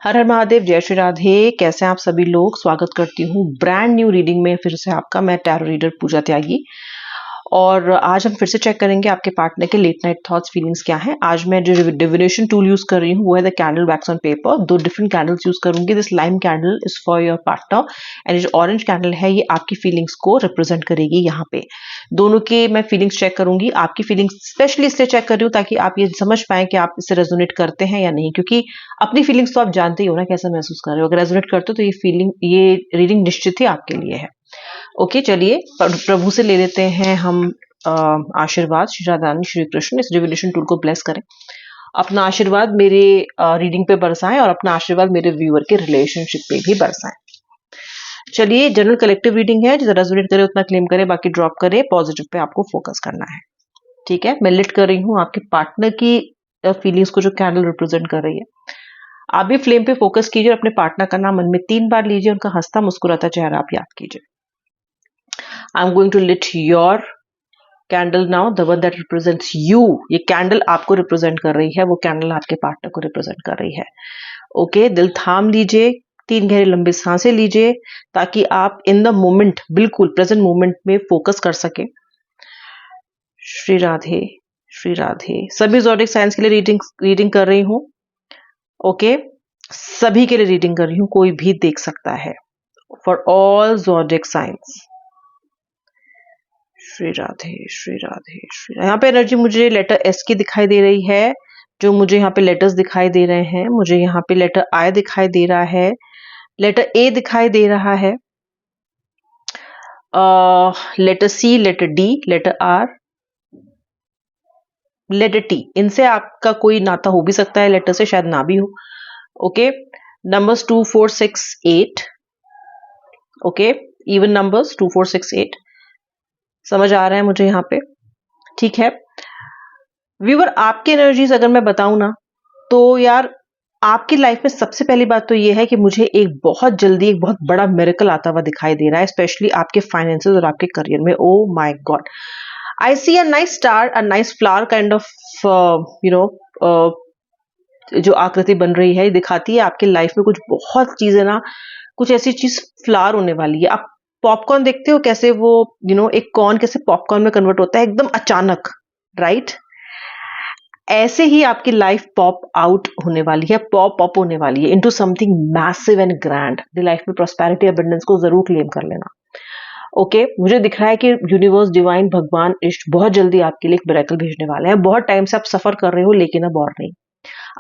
हर हर महादेव, जय श्री राधे। कैसे हैं आप सभी लोग? स्वागत करती हूँ ब्रांड न्यू रीडिंग में फिर से आपका। मैं टैरो रीडर पूजा त्यागी और आज हम फिर से चेक करेंगे आपके पार्टनर के लेट नाइट थॉट्स, फीलिंग्स क्या हैं। आज मैं जो डिविनेशन टूल यूज कर रही हूँ वो है the candle wax on paper. 2 different candles use करूंगी। This lime candle is for your partner and जो ऑरेंज कैंडल है ये आपकी फीलिंग्स को रिप्रेजेंट करेगी। यहाँ पे दोनों के मैं फीलिंग्स चेक करूंगी। आपकी फीलिंग्स स्पेशली इसलिए चेक कर रही हूँ ताकि आप ये समझ पाए कि आप इससे रेजोनेट करते हैं या नहीं, क्योंकि अपनी फीलिंग्स तो आप जानते ही हो ना, कैसा महसूस कर रहे हो। अगर रेजोनेट करते हो तो ये रीडिंग निश्चित ही आपके लिए है। ओके, चलिए प्रभु से ले लेते हैं हम आशीर्वाद। श्री राधा रानी, श्री कृष्ण इस रिवोल्यूशन टूल को ब्लेस करें। अपना आशीर्वाद मेरे रीडिंग पे बरसाएं और अपना आशीर्वाद मेरे व्यूअर के रिलेशनशिप पे भी बरसाएं। चलिए, जनरल कलेक्टिव रीडिंग है, जितना रेजोनेट करे उतना क्लेम करे, बाकी ड्रॉप करे। पॉजिटिव पे आपको फोकस करना है, ठीक है। मैं लिट कर रही हूँ आपके पार्टनर की फीलिंग्स को जो कैंडल रिप्रेजेंट कर रही है। आप भी फ्लेम पे फोकस कीजिए और अपने पार्टनर का नाम मन में 3 बार लीजिए। उनका हंसता मुस्कुराता चेहरा आप याद कीजिए। I am going to lit your candle now, the one that represents you. ये कैंडल आपको रिप्रेजेंट कर रही है, वो कैंडल आपके पार्टनर को रिप्रेजेंट कर रही है। ओके, दिल थाम लीजिए, 3 गहरे लंबे सांसें लीजिए ताकि आप इन द मोमेंट, बिल्कुल प्रेजेंट मोमेंट में फोकस कर सके। श्री राधे, श्री राधे। सभी ज़ोडिक साइंस के लिए रीडिंग कर रही हूँ। ओके, सभी के लिए रीडिंग कर रही हूँ, कोई भी देख सकता है। For all zodiac science. Shri Radhe, Shri Radhe, Shri. यहाँ पे एनर्जी मुझे लेटर एस की दिखाई दे रही है, जो मुझे यहाँ पे लेटर्स दिखाई दे रहे हैं। मुझे यहाँ पे लेटर आई दिखाई दे रहा है, लेटर ए दिखाई दे रहा है, letter C, letter D, letter R, letter T. इनसे आपका कोई नाता हो भी सकता है, लेटर से शायद ना भी हो। Okay, numbers 2 4 6 8। Okay, even numbers 2 4 6 8 समझ आ रहा है मुझे यहाँ पे, ठीक है। व्यूअर, आपकी एनर्जीज अगर मैं बताऊं ना, तो यार आपकी लाइफ में सबसे पहली बात तो ये है कि मुझे एक बहुत जल्दी एक बहुत बड़ा मिरेकल आता हुआ दिखाई दे रहा है, स्पेशली आपके फाइनेंसेस और आपके करियर में। Oh my god, I see a nice star, a nice flower kind of जो आकृति बन रही है, दिखाती है आपकी लाइफ में कुछ बहुत चीजें ना, कुछ ऐसी चीज फ्लावर होने वाली है। आप पॉपकॉर्न देखते हो कैसे वो एक कॉर्न कैसे पॉपकॉर्न में कन्वर्ट होता है एकदम अचानक, राइट? ऐसे ही आपकी लाइफ पॉप आउट होने वाली है, पॉप अप होने वाली है into something massive and grand. Life में प्रॉस्पेरिटी, अबंडेंस को जरूर क्लेम कर लेना। ओके, मुझे दिख रहा है कि यूनिवर्स, डिवाइन, भगवान, इष्ट बहुत जल्दी आपके लिए एक मिरेकल भेजने वाले हैं। बहुत टाइम से आप सफर कर रहे हो लेकिन अब और नहीं।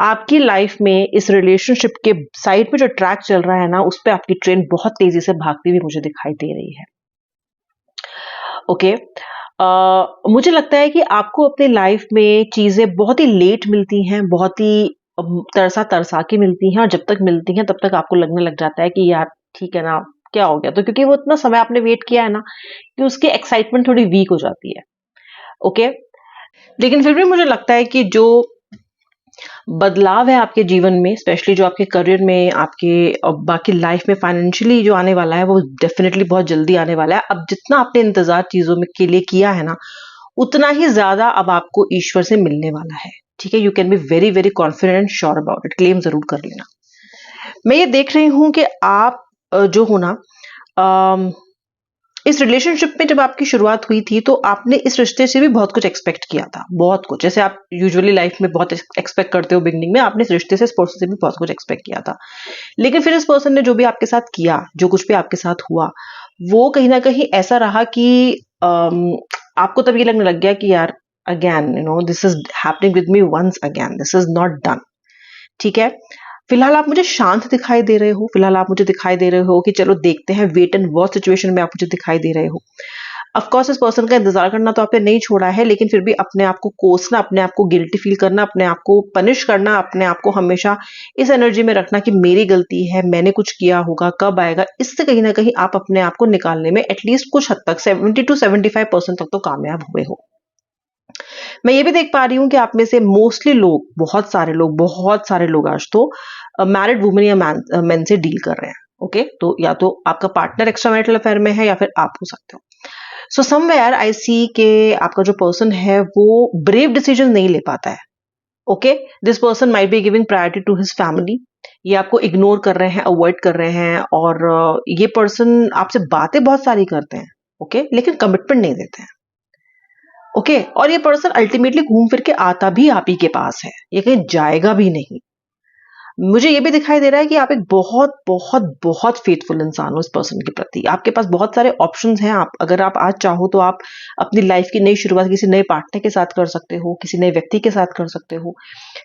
आपकी लाइफ में इस रिलेशनशिप के साइड में जो ट्रैक चल रहा है ना, उस पर आपकी ट्रेन बहुत तेजी से भागती हुई मुझे दिखाई दे रही है। ओके, मुझे लगता है कि आपको अपनी लाइफ में चीजें बहुत ही लेट मिलती हैं, बहुत ही तरसा तरसा के मिलती हैं, और जब तक मिलती हैं तब तक आपको लगने लग जाता है कि यार ठीक है ना, क्या हो गया। तो क्योंकि वो इतना समय आपने वेट किया है ना कि उसकी एक्साइटमेंट थोड़ी वीक हो जाती है। ओके, लेकिन फिर भी मुझे लगता है कि जो बदलाव है आपके जीवन में, स्पेशली जो आपके करियर में, आपके बाकी लाइफ में, फाइनेंशियली जो आने वाला है, वो डेफिनेटली बहुत जल्दी आने वाला है। अब जितना आपने इंतजार चीजों में के लिए किया है ना, उतना ही ज्यादा अब आपको ईश्वर से मिलने वाला है, ठीक है। You can be very very confident and sure about it. Claim जरूर कर लेना। मैं ये देख रही हूं कि आप जो हो ना, इस रिलेशनशिप में जब आपकी शुरुआत हुई थी तो आपने इस रिश्ते से भी बहुत कुछ एक्सपेक्ट किया था, बहुत कुछ। जैसे आप यूजुअली लाइफ में बहुत एक्सपेक्ट करते हो बिगनिंग में, आपने इस रिश्ते से, इस पर्सन से भी बहुत कुछ एक्सपेक्ट किया था। लेकिन फिर इस पर्सन ने जो भी आपके साथ किया, जो कुछ भी आपके साथ हुआ, वो कहीं ना कहीं ऐसा रहा कि आपको तब ये लगने लग गया कि यार again this is happening with me once again, this is not done, ठीक है। फिलहाल आप मुझे शांत दिखाई दे रहे हो, फिलहाल आप मुझे दिखाई दे रहे हो कि चलो देखते हैं, वेट एंड वॉच सिचुएशन में आप मुझे दिखाई दे रहे हो। ऑफ कोर्स इस पर्सन का इंतजार करना तो आपने नहीं छोड़ा है, लेकिन फिर भी अपने आप को कोसना, अपने आप को गिल्टी फील करना, अपने आप को पनिश करना, अपने आप को हमेशा इस एनर्जी में रखना कि मेरी गलती है, मैंने कुछ किया होगा, कब आएगा, इससे कहीं ना कहीं आप अपने आप को निकालने में एटलीस्ट कुछ हद तक 70 to 75% तक तो कामयाब हुए हो। मैं ये भी देख पा रही हूँ कि आप में से मोस्टली लोग, बहुत सारे लोग आज तो मैरिड वुमेन या मैन से डील कर रहे हैं। ओके, तो या तो आपका पार्टनर एक्स्ट्रा मैरिटल अफेयर में है या फिर आप हो सकते हो। सो समवेयर आई सी के आपका जो पर्सन है वो ब्रेव डिसीजन नहीं ले पाता है। Okay, this person might be giving priority to his family, ये आपको इग्नोर कर रहे हैं, अवॉइड कर रहे हैं, और ये पर्सन आपसे बातें बहुत सारी करते हैं, ओके, लेकिन कमिटमेंट नहीं देते हैं, ओके। और ये पर्सन अल्टीमेटली घूम फिर के आता भी आप ही के पास है, ये कहीं जाएगा भी नहीं। मुझे ये भी दिखाई दे रहा है कि आप एक बहुत बहुत बहुत फेथफुल इंसान हो इस पर्सन के प्रति। आपके पास बहुत सारे ऑप्शंस हैं। आप अगर आप आज चाहो तो आप अपनी लाइफ की नई शुरुआत किसी नए पार्टनर के साथ कर सकते हो, किसी नए व्यक्ति के साथ कर सकते हो,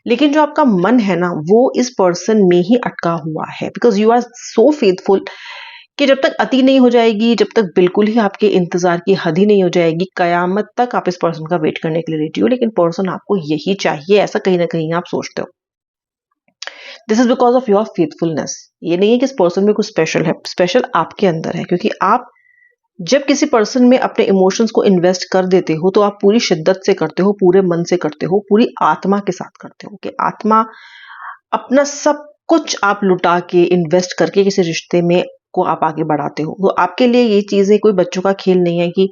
लेकिन जो आपका मन है ना, वो इस पर्सन में ही अटका हुआ है, because you are so faithful कि जब तक अति नहीं हो जाएगी, जब तक बिल्कुल ही आपके इंतजार की हद ही नहीं हो जाएगी, कयामत तक आप इस पर्सन का वेट करने के लिए रेडी हो, लेकिन पर्सन आपको यही चाहिए, ऐसा कहीं ना कहीं आप सोचते हो। This is because of your faithfulness. ये नहीं है कि इस पर्सन में कुछ स्पेशल है, स्पेशल आपके अंदर है, क्योंकि आप जब किसी पर्सन में अपने इमोशंस को इन्वेस्ट कर देते हो तो आप पूरी शिद्दत से करते हो, पूरे मन से करते हो, पूरी आत्मा के साथ करते हो, कि आत्मा अपना सब कुछ आप लुटा के इन्वेस्ट करके किसी रिश्ते में को आप आगे बढ़ाते हो। तो आपके लिए ये चीजें कोई बच्चों का खेल नहीं है कि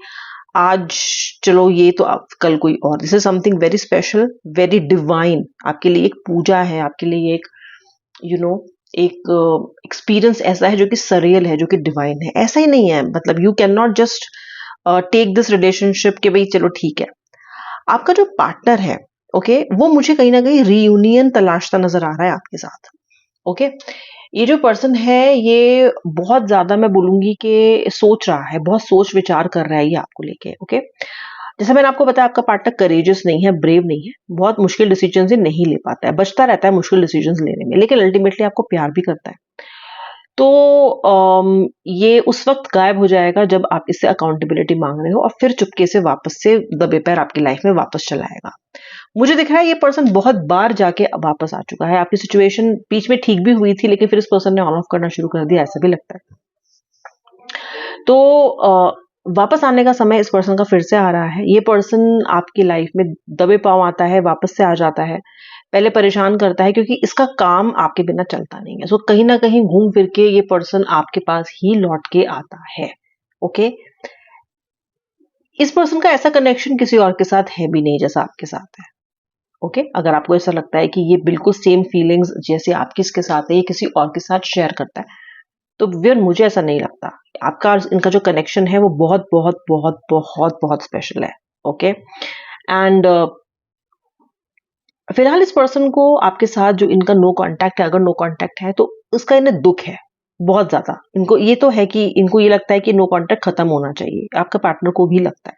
आज चलो ये तो आप कल कोई और। This is something very special, very divine. आपके लिए एक पूजा है, आपके लिए एक एक एक्सपीरियंस ऐसा है जो कि सरियल है, जो कि डिवाइन है। ऐसा ही नहीं है, मतलब you can not just take this relationship कि भाई चलो ठीक है। आपका जो पार्टनर है, ओके, वो मुझे कहीं ना कहीं रीयूनियन तलाशता नजर आ रहा है आपके साथ, ओके। ये जो पर्सन है ये बहुत ज्यादा, मैं बोलूंगी कि सोच रहा है, बहुत सोच विचार कर रहा है ये आपको लेके, ओके। जैसे मैंने आपको बताया, आपका पार्टनर करेजियस नहीं है, ब्रेव नहीं है, बहुत मुश्किल डिसीजन ही नहीं ले पाता है, बचता रहता है मुश्किल डिसीजन लेने में, लेकिन अल्टीमेटली आपको प्यार भी करता है। तो ये उस वक्त गायब हो जाएगा जब आप इससे अकाउंटेबिलिटी मांग रहे हो, और फिर चुपके से वापस से दबे पैर आपकी लाइफ में वापस चला आएगा। मुझे दिख रहा है ये पर्सन बहुत बार जाके वापस आ चुका है। आपकी सिचुएशन बीच में ठीक भी हुई थी, लेकिन फिर इस पर्सन ने ऑन ऑफ करना शुरू कर दिया, ऐसा भी लगता है। तो वापस आने का समय इस पर्सन का फिर से आ रहा है। ये पर्सन आपकी लाइफ में दबे पांव आता है, वापस से आ जाता है, पहले परेशान करता है, क्योंकि इसका काम आपके बिना चलता नहीं है। सो कहीं ना कहीं घूम फिर के ये पर्सन आपके पास ही लौट के आता है, ओके। इस पर्सन का ऐसा कनेक्शन किसी और के साथ है भी नहीं जैसा आपके साथ है, ओके। अगर आपको ऐसा लगता है कि ये बिल्कुल सेम फीलिंग्स जैसे आपकी इसके साथ है, ये किसी और के साथ शेयर करता है, तो वीर मुझे ऐसा नहीं लगता। आपका इनका जो कनेक्शन है वो बहुत बहुत बहुत बहुत बहुत स्पेशल है, ओके। एंड फिलहाल इस पर्सन को आपके साथ जो इनका नो कांटेक्ट है, अगर नो कांटेक्ट है तो उसका इन्हें दुख है बहुत ज्यादा। इनको ये तो है कि इनको ये लगता है कि नो कांटेक्ट खत्म होना चाहिए, आपका पार्टनर को भी लगता है।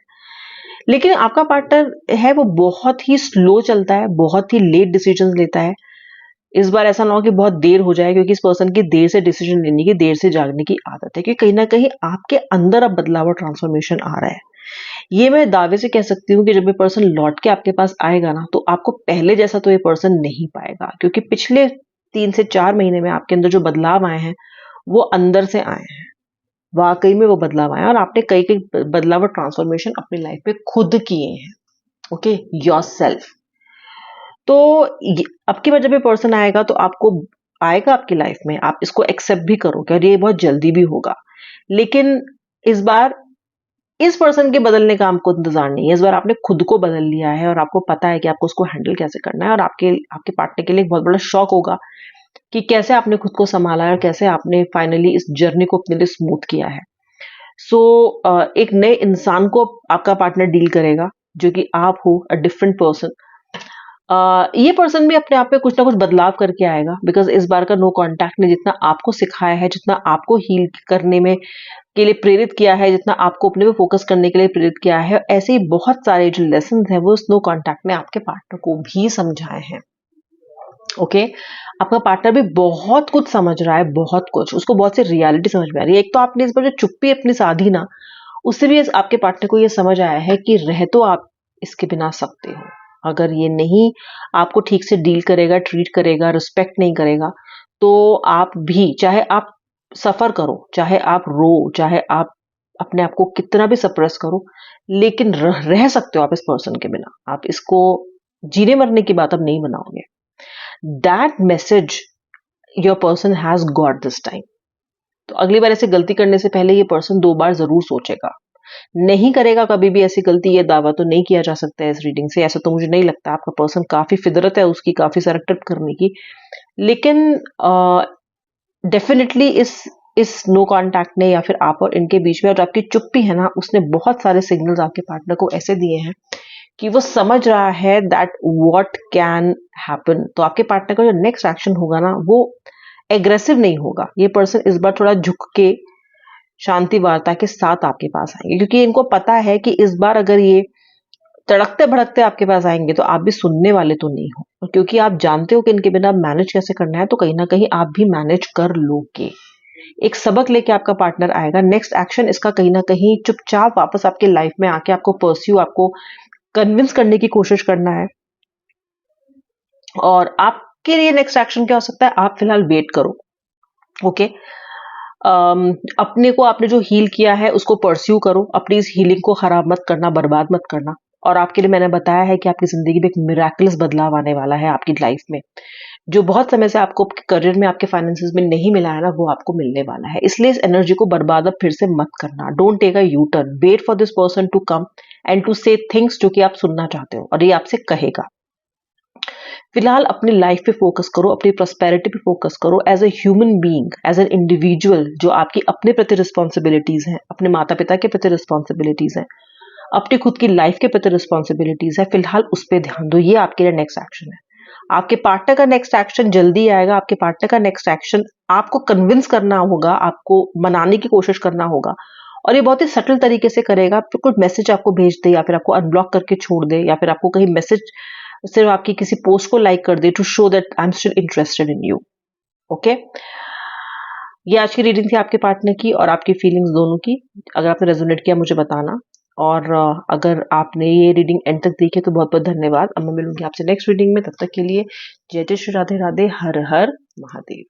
लेकिन आपका पार्टनर है वो बहुत ही स्लो चलता है, बहुत ही लेट डिसीजन लेता है। इस बार ऐसा ना हो कि बहुत देर हो जाए, क्योंकि इस पर्सन की देर से डिसीजन लेने की, देर से जागने की आदत है, क्योंकि कहीं ना कहीं आपके अंदर अब बदलाव और ट्रांसफॉर्मेशन आ रहा है। ये मैं दावे से कह सकती हूँ कि जब ये पर्सन लौट के आपके पास आएगा ना, तो आपको पहले जैसा तो ये पर्सन नहीं पाएगा, क्योंकि पिछले 3 से 4 महीने में आपके अंदर जो बदलाव आए हैं वो अंदर से आए हैं, वाकई में वो बदलाव आए हैं, और आपने कई कई बदलाव और ट्रांसफॉर्मेशन अपनी लाइफ में खुद किए हैं, ओके, योर सेल्फ। तो अब की बार जब ये पर्सन आएगा तो आपको आएगा आपकी लाइफ में, आप इसको एक्सेप्ट भी करोगे, और ये बहुत जल्दी भी होगा। लेकिन इस बार इस पर्सन के बदलने का आपको इंतजार नहीं है, इस बार आपने खुद को बदल लिया है, और आपको पता है कि आपको उसको हैंडल कैसे करना है। और आपके आपके पार्टनर के लिए एक बहुत बड़ा शौक होगा कि कैसे आपने खुद को संभाला है, और कैसे आपने फाइनली इस जर्नी को अपने लिए स्मूथ किया है। सो एक नए इंसान को आपका पार्टनर डील करेगा, जो कि आप हो, अ डिफरेंट पर्सन। ये पर्सन भी अपने आप में कुछ ना कुछ बदलाव करके आएगा, बिकॉज इस बार का नो कांटेक्ट ने जितना आपको सिखाया है, जितना आपको हील करने में के लिए प्रेरित किया है, जितना आपको अपने पे फोकस करने के लिए प्रेरित किया है, ऐसे ही बहुत सारे जो लेसन है वो नो कांटेक्ट ने आपके पार्टनर को भी समझाए हैं, ओके। आपका पार्टनर भी बहुत कुछ समझ रहा है, बहुत कुछ, उसको बहुत सी रियलिटी समझ में आ रही है। एक तो आपने इस बार जो चुप्पी अपनी साधी ना, उससे भी आपके पार्टनर को ये समझ आया है कि रह तो आप इसके बिना सकते हो। अगर ये नहीं आपको ठीक से डील करेगा, ट्रीट करेगा, रिस्पेक्ट नहीं करेगा, तो आप भी, चाहे आप सफर करो, चाहे आप रो, चाहे आप अपने आप को कितना भी सप्रेस करो, लेकिन रह सकते हो आप इस पर्सन के बिना। आप इसको जीने मरने की बात अब नहीं बनाओगे। That message your person has got this time. तो अगली बार ऐसे गलती करने से पहले ये पर्सन 2 बार जरूर सोचेगा, नहीं करेगा कभी भी ऐसी गलती। ये दावा तो नहीं किया जा सकता है इस रीडिंग से, ऐसा तो मुझे नहीं लगता। आपका पर्सन काफी फितरत है उसकी, काफी सारा ट्रिप करने की, लेकिन डेफिनेटली इस नो कांटेक्ट ने या फिर आप और इनके बीच में और आपकी चुप्पी है ना, उसने बहुत सारे सिग्नल्स आपके पार्टनर को ऐसे दिए हैं कि वो समझ रहा है दैट व्हाट कैन हैपन। तो आपके पार्टनर का जो नेक्स्ट एक्शन होगा ना, वो एग्रेसिव नहीं होगा। ये पर्सन इस बार थोड़ा झुक के शांति वार्ता के साथ आपके पास आएंगे, क्योंकि इनको पता है कि इस बार अगर ये तड़कते भड़कते आपके पास आएंगे तो आप भी सुनने वाले तो नहीं हो, और क्योंकि आप जानते हो कि इनके बिना मैनेज कैसे करना है, तो कहीं ना कहीं आप भी मैनेज कर लोगे। एक सबक लेके आपका पार्टनर आएगा। नेक्स्ट एक्शन इसका कहीं ना कहीं चुपचाप वापस आपके लाइफ में आके आपको परस्यू, आपको कन्विंस करने की कोशिश करना है। और आपके लिए नेक्स्ट एक्शन क्या हो सकता है, आप फिलहाल वेट करो। ओके, अपने को आपने जो हील किया है उसको परस्यू करो, अपनी इस हीलिंग को खराब मत करना, बर्बाद मत करना। और आपके लिए मैंने बताया है कि आपकी जिंदगी में एक मिराकुलस बदलाव आने वाला है आपकी लाइफ में। जो बहुत समय से आपको करियर में, आपके फाइनेंसेस में नहीं मिला है ना, वो आपको मिलने वाला है। इसलिए इस एनर्जी को बर्बाद अब फिर से मत करना। Don't take a U turn, wait for this person to come and to say things जो कि आप सुनना चाहते हो और ये आपसे कहेगा। फिलहाल अपनी लाइफ पे फोकस करो, अपनी प्रॉस्पेरिटी पे फोकस करो। As a human being, as an individual, जो आपकी अपने प्रति रिस्पॉन्सिबिलिटीज हैं, अपने माता पिता के प्रति रिस्पॉन्सिबिलिटीज हैं, अपनी खुद की लाइफ के प्रति रिस्पॉन्सिबिलिटीज है, फिलहाल उस पर ध्यान दो। ये आपके लिए नेक्स्ट एक्शन है। आपके पार्टनर का नेक्स्ट एक्शन जल्दी आएगा। आपके पार्टनर का नेक्स्ट एक्शन आपको कन्विंस करना होगा, आपको मनाने की कोशिश करना होगा, और ये बहुत ही सटल तरीके से करेगा। फिर कुछ मैसेज आपको भेज दे, या फिर आपको अनब्लॉक करके छोड़ दे, या फिर आपको कहीं मैसेज सिर्फ आपकी किसी पोस्ट को लाइक कर दे to show that I am still interested in you. Okay, ये आज की रीडिंग थी आपके पार्टनर की और आपकी फीलिंग्स दोनों की। अगर आपने रेजोनेट किया मुझे बताना, और अगर आपने ये रीडिंग एंड तक देखी तो बहुत बहुत धन्यवाद। अब मैं मिलूंगी आपसे नेक्स्ट रीडिंग में। तब तक के लिए जय जय श्री राधे राधे, हर हर महादेव।